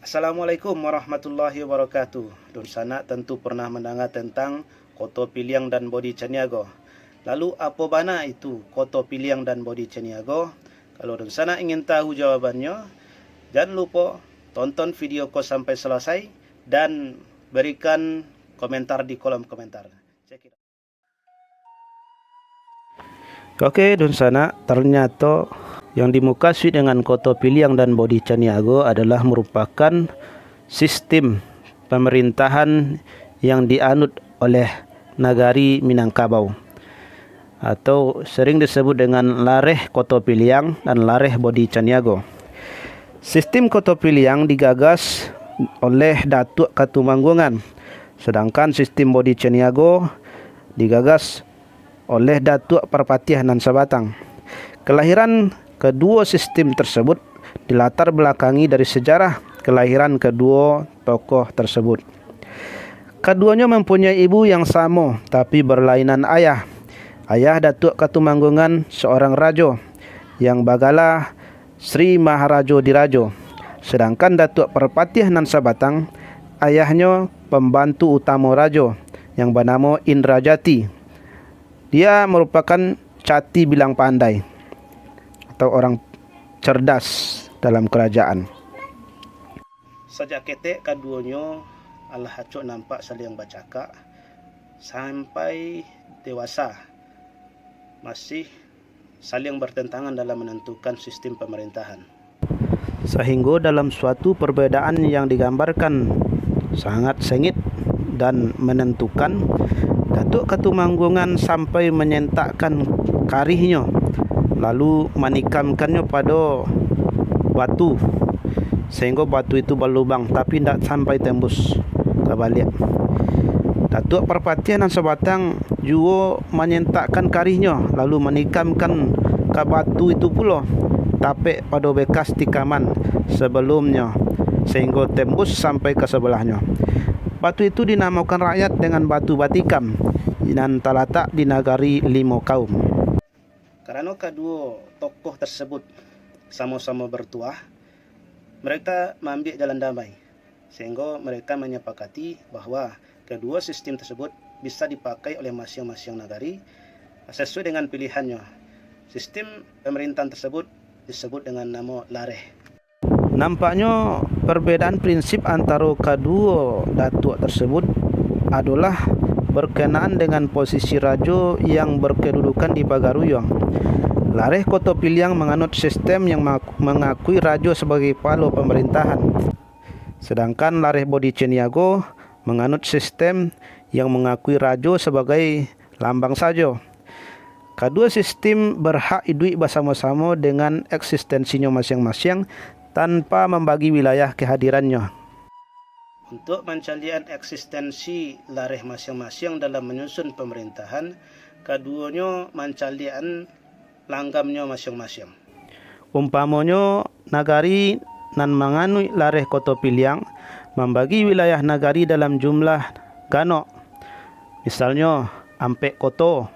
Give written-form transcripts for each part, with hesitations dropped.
Assalamualaikum warahmatullahi wabarakatuh. Don sana tentu pernah mendengar tentang Koto Piliang dan Bodi Caniago. Lalu apa bana itu Koto Piliang dan Bodi Caniago? Kalau don sana ingin tahu jawabannya, jangan lupa tonton video ko sampai selesai dan berikan komentar di kolom komentar. Oke, don sana ternyata yang dimukasui dengan Koto Piliang dan Bodi Caniago adalah merupakan sistem pemerintahan yang dianut oleh Nagari Minangkabau atau sering disebut dengan Lareh Koto Piliang dan Lareh Bodi Caniago. Sistem Koto Piliang digagas oleh Datuk Katumanggungan, sedangkan sistem Bodi Caniago digagas oleh Datuk Parpatiah Nan Sabatang. Kelahiran kedua sistem tersebut dilatar belakangi dari sejarah kelahiran kedua tokoh tersebut. Keduanya mempunyai ibu yang sama tapi berlainan ayah. Ayah Datuk Katumanggungan seorang raja yang bagalah Sri Maharaja Diraja. Sedangkan Datuk Parpatiah Nan Sabatang, ayahnya pembantu utama raja yang bernama Indrajati. Dia merupakan cati bilang pandai atau orang cerdas dalam kerajaan. Sejak ketek keduanya Allah acuk nampak saling bercakap sampai dewasa masih saling bertentangan dalam menentukan sistem pemerintahan. Sehingga dalam suatu perbedaan yang digambarkan sangat sengit dan menentukan, Datuk Katumanggungan sampai menyentakkan karihnya lalu manikamkannya pada batu sehingga batu itu berlubang tapi tidak sampai tembus ke balik. Datuk Parpatiah Nan Sabatang juga menyentakkan karihnya lalu manikamkan ke batu itu pula tapi pada bekas tikaman sebelumnya sehingga tembus sampai ke sebelahnya. Batu itu dinamakan rakyat dengan batu batikam dan terletak di Nagari Limo Kaum. Karena kedua tokoh tersebut sama-sama bertuah, mereka mengambil jalan damai sehingga mereka menyepakati bahwa kedua sistem tersebut bisa dipakai oleh masing-masing nagari sesuai dengan pilihannya. Sistem pemerintahan tersebut disebut dengan nama Lareh. Nampaknya perbedaan prinsip antara kedua datuk tersebut adalah berkenaan dengan posisi raja yang berkedudukan di Pagaruyung. Lareh Koto Piliang menganut sistem yang mengakui raja sebagai kepala pemerintahan. Sedangkan Lareh Bodi Caniago menganut sistem yang mengakui raja sebagai lambang saja. Kedua sistem berhak hidup bersama-sama dengan eksistensinya masing-masing tanpa membagi wilayah kehadirannya. Untuk mencalian eksistensi lareh masing-masing dalam menyusun pemerintahan, keduanya mencalian langgamnya masing-masing. Umpamanya nagari nan menganut lareh Koto Piliang membagi wilayah nagari dalam jumlah ganok. Misalnya ampek koto,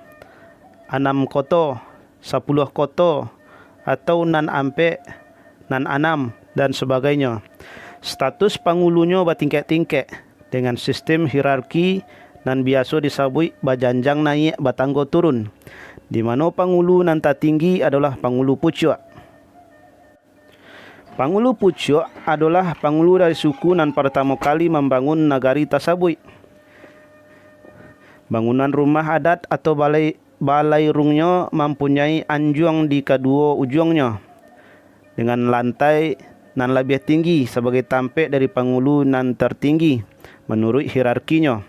6 koto, 10 koto, atau nan ampek, nan anam dan sebagainya. Status pangulunya bertingkat-tingkat dengan sistem hierarki nan biasa disebut bajanjang naik batanggo turun, di mana pangulu nan tertinggi adalah pangulu pucuk. Pangulu pucuk adalah pangulu dari suku nan pertama kali membangun nagari tersebut. Bangunan rumah adat atau balai rungnya mempunyai anjung di kedua ujungnya dengan lantai nan lebih tinggi sebagai tampek dari pangulu nan tertinggi menurut hierarkinya.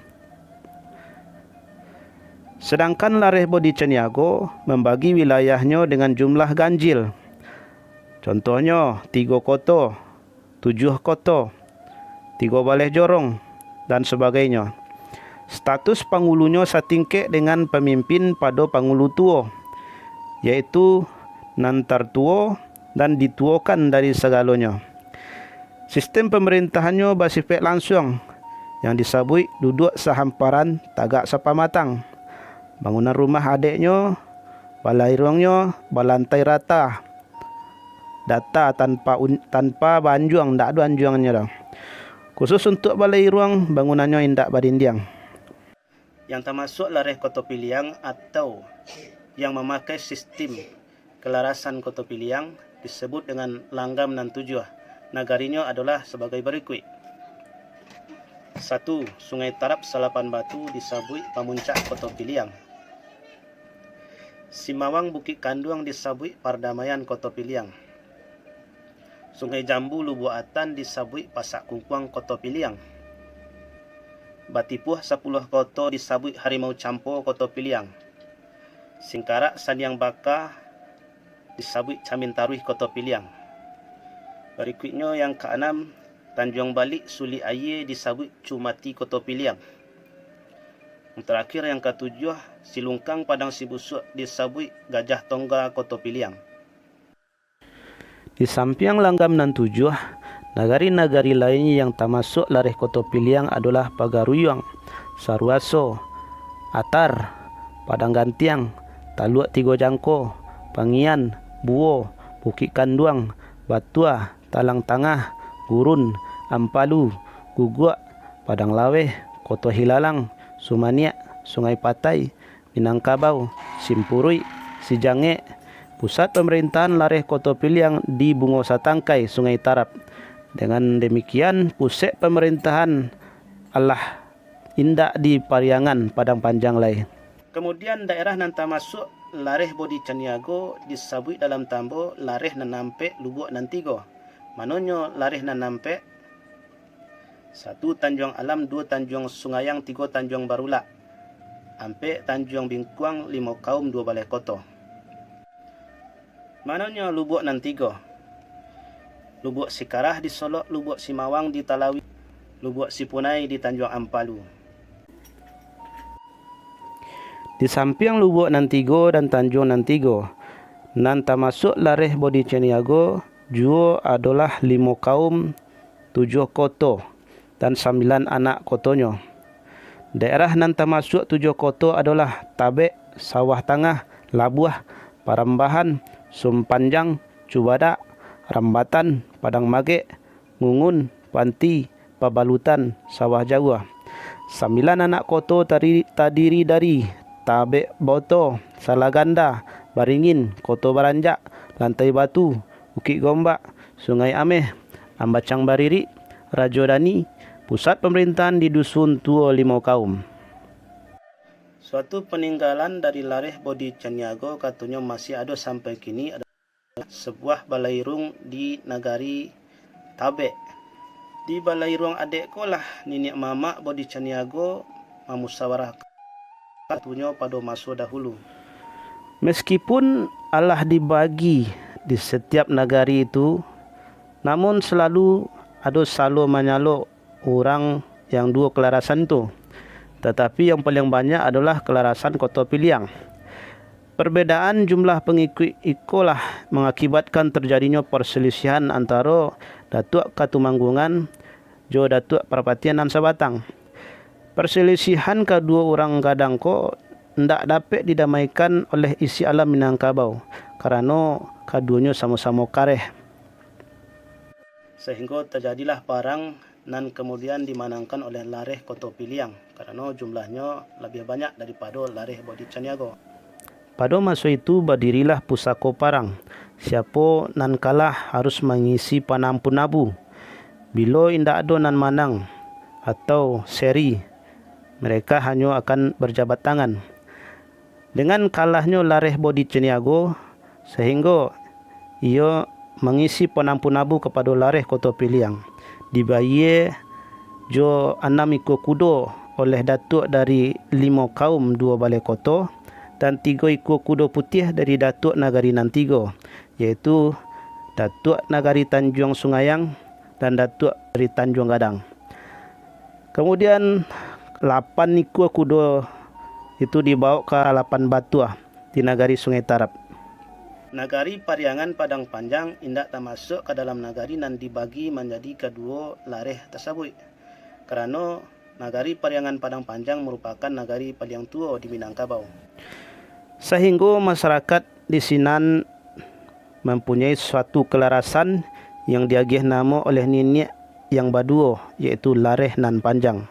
Sedangkan Lareh Bodi Caniago membagi wilayahnya dengan jumlah ganjil. Contohnya 3 koto, 7 koto, 3 balai jorong dan sebagainya. Status pangulunya setingkat dengan pemimpin pada pangulu tua, yaitu nan tertua dan dituakan dari segalanya. Sistem pemerintahannya bersifat langsung yang disebut duduk sehamparan tagak sepamatang. Bangunan rumah adiknya, balai ruangnya berlantai rata data tanpa banjuang, ndak ada anjuangannya dah. Khusus untuk balai ruang bangunannya indak badindiang. Yang termasuk lareh Kota Piliang atau yang memakai sistem kelarasan Kota Piliang disebut dengan langgam nan tujuh. Nagarinya adalah sebagai berikut. 1. Sungai Tarap Salapan Batu di Sabui Pamuncak Kota Piliang. Simawang Bukit Kanduang di Sabui Pardamaian Kota Piliang. Sungai Jambu Lubuatan di Sabui Pasak Kungkuang Kota Piliang. Batipuh 10 Koto di Sabui Harimau Campo Kota Piliang. Singkarak Sadiang Baka di Sabui Camintaruih Kota Piliang. Berikutnya yang keenam, Tanjung Balik Suli Aye di Sabui Cumati Kota Piliang. Yang terakhir yang ketujuh, Silungkang Padang Sibusuk di Sabui Gajah Tongga Kota Piliang. Di samping langgam nan tujuh, nagari-nagari lainnya yang termasuk lareh Kota Piliang adalah Pagaruyung, Saruaso, Atar, Padang Gantiang, Taluk Tigo Jangko, Pangian, Buo, Bukit Kanduang, Batua, Talang Tangah, Gurun, Ampalu, Guguak, Padang Laweh, Kota Hilalang, Sumaniak, Sungai Patai, Minangkabau, Simpurui, Sijange. Pusat pemerintahan lareh Kota Piliang di Bungo Satangkai, Sungai Tarap. Dengan demikian, pusat pemerintahan Allah indak di Pariangan, Padang Panjang lain. Kemudian daerah nan termasuk lareh Bodi Caniago di Sabui dalam Tambo, lareh nan nampe Lubuk nan tigo. Manonyo lareh nan nampe? 1. Tanjung Alam, 2. Tanjung Sungayang, 3. Tanjung Barula, ampe Tanjung Bingkuang, 5 Kaum, 2 Balai Koto. Mananya Lubuk nan tigo? Lubuk Sikarah di Solok, Lubuk Simawang di Talawi, Lubuk Sipunai di Tanjung Ampalu. Di samping Lubuk nan tigo dan Tanjung nan tigo, nan termasuk lareh Bodi Caniago juga adalah 5 kaum, 7 koto dan 9 anak kotonyo. Daerah nan termasuk 7 koto adalah Tabek, Sawah Tangah, Labuah, Parambahan, Sumpanjang, Cubada, Rambatan, Padang Magek, Ngungun, Panti, Pabalutan, Sawah Jawa. 9 anak koto terdiri dari Tabek Boto, Salaganda, Baringin, Koto Baranjak, Lantai Batu, Bukit Gombak, Sungai Ameh, Ambacang Bariri, Rajodani. Pusat pemerintahan di Dusun Tuo 5 Kaum. Suatu peninggalan dari lareh Bodi Caniago katanya masih ada sampai kini adalah sebuah balairung di nagari Tabek. Di balairung adekku lah nenek mama Bodi Caniago memusyawarah katanya pada masa dahulu. Meskipun Allah dibagi di setiap nagari itu, namun selalu ada salo menyalo orang yang dua kelarasan itu. Tetapi yang paling banyak adalah kelarasan Kota Piliang. Perbedaan jumlah pengikut ikolah mengakibatkan terjadinya perselisihan antara Datuk Katumanggungan jo Datuk Perapatian dan Sabatang. Perselisihan kedua orang gadang ko tidak dapat didamaikan oleh isi alam Minangkabau karena keduanya sama-sama kareh. Sehingga terjadilah perang dan kemudian dimenangkan oleh lareh Kota Piliang karena jumlahnya lebih banyak daripada lareh Bodi Caniago. Pada masa itu berdirilah Pusako Parang. Siapa nan kalah harus mengisi panampun abu. Bila indak ada nan manang atau seri, mereka hanya akan berjabat tangan. Dengan kalahnya lareh Bodi Caniago, sehingga ia mengisi panampun abu kepada lareh Kota Piliang. Dibayar jo 6 ekor kuda oleh datuk dari 5 kaum 2 balai kota dan 3 ekor kuda putih dari datuk nagari nan 3, iaitu datuk nagari Tanjung Sungayang dan datuk dari Tanjung Gadang. Kemudian 8 ekor kuda itu dibawa ke Lapan Batua di nagari Sungai Tarap. Nagari Pariangan Padang Panjang indak termasuk ke dalam nagari nan dibagi menjadi kedua lareh tersebut. Kerana nagari Pariangan Padang Panjang merupakan nagari paling tua di Minangkabau. Sehingga masyarakat di sinan mempunyai suatu kelarasan yang diagih nama oleh nenek yang baduo, iaitu lareh nan panjang.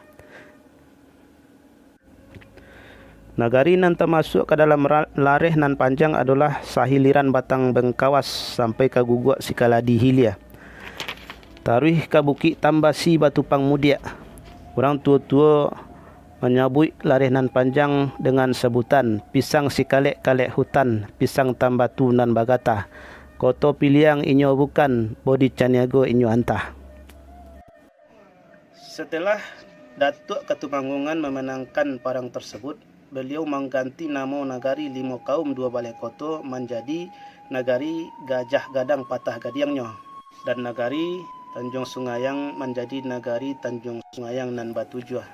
Nagari nan termasuk ke dalam lareh nan panjang adalah sahiliran batang bengkawas sampai ke guguk Sikaladi Hilia. Taruh ke bukit Tambasi Batu Pangmudia. Orang tua-tua menyebut lareh nan panjang dengan sebutan pisang sikalek-kalek hutan, pisang tambatu nan bagata. Koto piliang inyo bukan, bodi caniago inyo antah. Setelah Datuk Ketumanggungan memenangkan parang tersebut, beliau mengganti nama Nagari Limo Kaum Dua Balai Koto menjadi Nagari Gajah Gadang Patah Gadiangnya, dan Nagari Tanjung Sungayang menjadi Nagari Tanjung Sungayang nan Batujuah.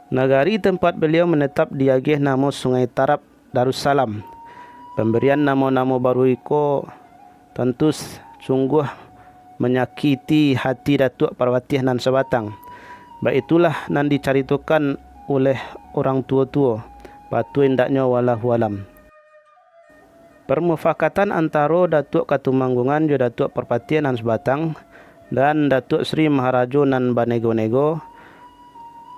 Nagari tempat beliau menetap diagih nama Sungai Tarap Darussalam. Pemberian nama-nama baru itu tentu sungguh menyakiti hati Datuk Parwatih nan sebatang. Baik itulah nan dicaritakan oleh orang tua-tua. Batu indaknya wallahualam. Permufakatan antara Datuk Ketumanggungan dan Datuk Parpatian nan sebatang dan Datuk Sri Maharaja nan Banego-nego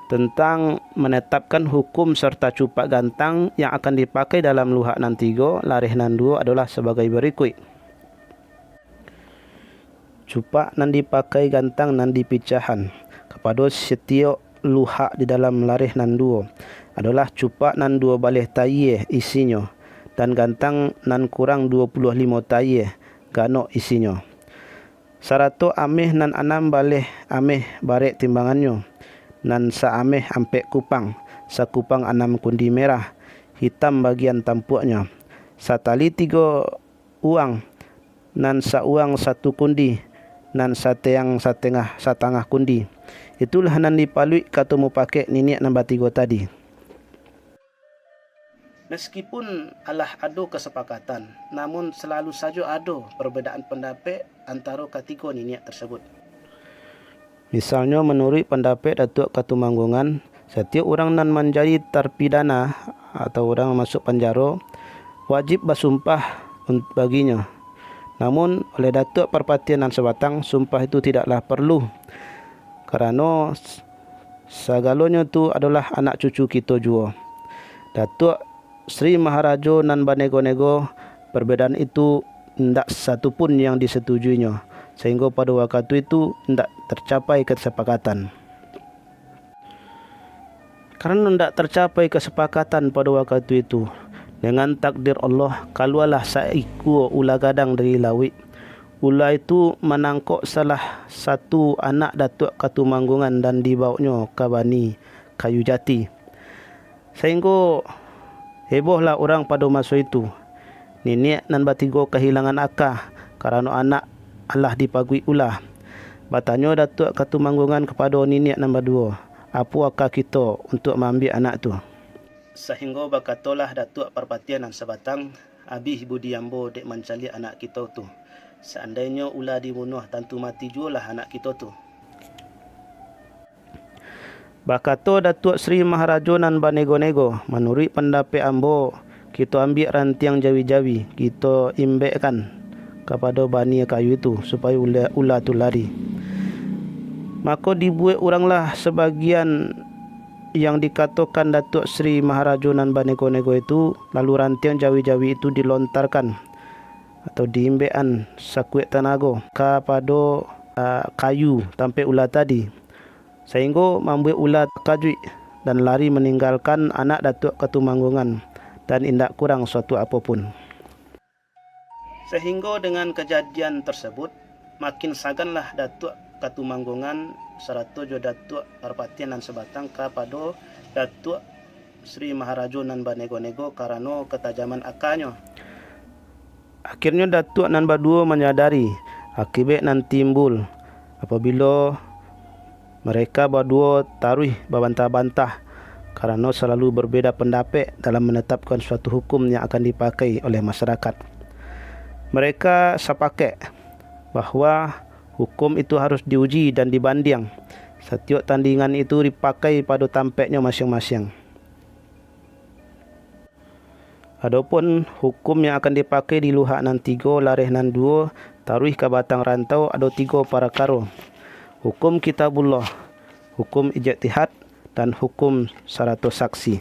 tentang menetapkan hukum serta cupak gantang yang akan dipakai dalam luhak nan 3, lareh nan 2 adalah sebagai berikut. Cupak nan dipakai gantang nan dipicahan kepada setiap luhak di dalam lareh nan 2 adalah cupak nan 2 baleh taye isinya dan gantang nan kurang 25 taye ganok isinya. Sarato ameh nan 6 baleh ameh barek timbangannya, nan saameh ampek kupang, sakupang 6 kundi merah, hitam bagian tampuknya. Satali 3 uang, nan sauang 1 kundi, nan sateang setengah kundi. Itulah nan dipalui kata mu pakai niniak nombor 3 tadi. Meskipun alah ada kesepakatan, namun selalu saja ada perbezaan pendapat antara ketiga niniak tersebut. Misalnya menurut pendapat Datuk Ketumanggungan, setiap orang nan menjadi terpidana atau orang masuk penjara wajib bersumpah baginya. Namun oleh Datuk Parpatian nan sebatang, sumpah itu tidaklah perlu kerana segalanya itu adalah anak cucu kita jua. Datuk Sri Maharaja nan Banego-nego, perbedaan itu tidak satu pun yang disetujuinya, sehingga pada waktu itu tidak tercapai kesepakatan. Karena tidak tercapai kesepakatan pada waktu itu, dengan takdir Allah, kalualah saiku ulah gadang dari lawik. Ulah itu menangkok salah satu anak Datuk Ketumanggungan dan dibawanya ke Bani Kayu Jati. Sehingga hebohlah orang pada masa itu. Nenek nan batigo kehilangan akal kerana anak Allah dipagui ulah. Bertanya Datuk Ketumanggungan kepada nenek nombor 2, apa akal kita untuk mengambil anak tu? Sehingga berkatalah Datuk Parpatian nan sebatang, habis budi ambo dek mencari anak kita tu. Seandainya ulah dibunuh, tentu mati jualah anak kita tu. Berkata Datuk Sri Maharaja nan Banego-nego, menurut pendapat ambo, kita ambil rantiang jawi-jawi, kita imbekkan kepada bani kayu itu supaya ular tu lari. Maka dibuat oranglah sebagian yang dikatakan Datuk Sri Maharaja nan Banego-nego itu, lalu rantiang jawi-jawi itu dilontarkan atau diimbekkan sakuit tenaga kepada kayu sampai ular tadi, sehingga membuat ular terkejut dan lari meninggalkan anak Datuk Ketumanggungan dan tidak kurang suatu apapun. Sehingga dengan kejadian tersebut, makin saganlah Datuk Ketumanggungan serta juga Datuk Parpatian nan sebatang kepada Datuk Sri Maharaja nan Banego-nego kerana ketajaman akalnya. Akhirnya Datuk nan berdua menyadari akibat nan timbul apabila mereka berdua taruh berbantah-bantah kerana selalu berbeza pendapat dalam menetapkan suatu hukum yang akan dipakai oleh masyarakat. Mereka sepakat bahawa hukum itu harus diuji dan dibanding. Setiap tandingan itu dipakai pada tampaknya masing-masing. Adapun hukum yang akan dipakai di luhak nan 3 lareh nan 2 taruh ke batang rantau ada 3 parakara. Hukum kitabullah, hukum ijtihad dan hukum 100 saksi.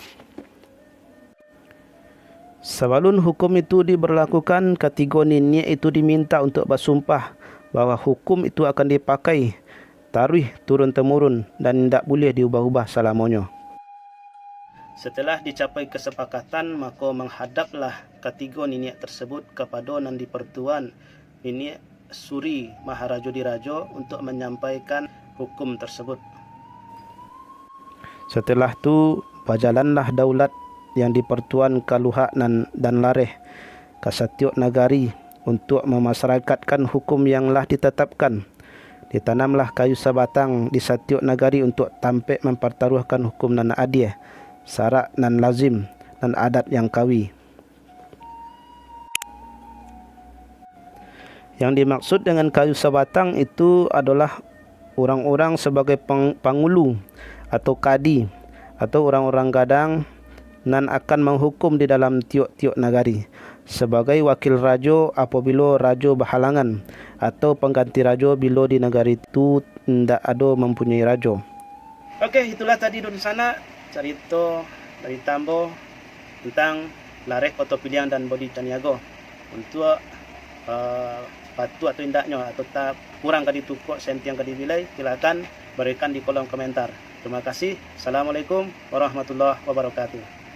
Sebelum hukum itu diberlakukan, ketiga nini itu diminta untuk bersumpah bahawa hukum itu akan dipakai taruh turun-temurun dan tidak boleh diubah-ubah selamanya. Setelah dicapai kesepakatan, maka menghadaplah ketiga niniak tersebut kepada Nandi Pertuan Niniak Suri Maharaja Diraja untuk menyampaikan hukum tersebut. Setelah itu, berjalanlah daulat yang dipertuan ke luhak dan lareh ke setiap negari untuk memasyarakatkan hukum yang telah ditetapkan. Ditanamlah kayu sebatang di setiap negari untuk tampik mempertaruhkan hukum nan adil, syarak nan lazim dan adat yang kawi. Yang dimaksud dengan kayu sebatang itu adalah orang-orang sebagai pangulu atau kadi atau orang-orang gadang nan akan menghukum di dalam tiap-tiap negari sebagai wakil raja apabila raja berhalangan atau pengganti raja bila di negari itu tidak ada mempunyai raja. Okey, itulah tadi dari sana cerita dari Tambo tentang lareh Kota Piliang dan Bodi Caniago. Untuk patuh atau indaknya atau tak kurang kadi tukuk senti yang kadi bilai, silakan berikan di kolom komentar. Terima kasih. Assalamualaikum warahmatullahi wabarakatuh.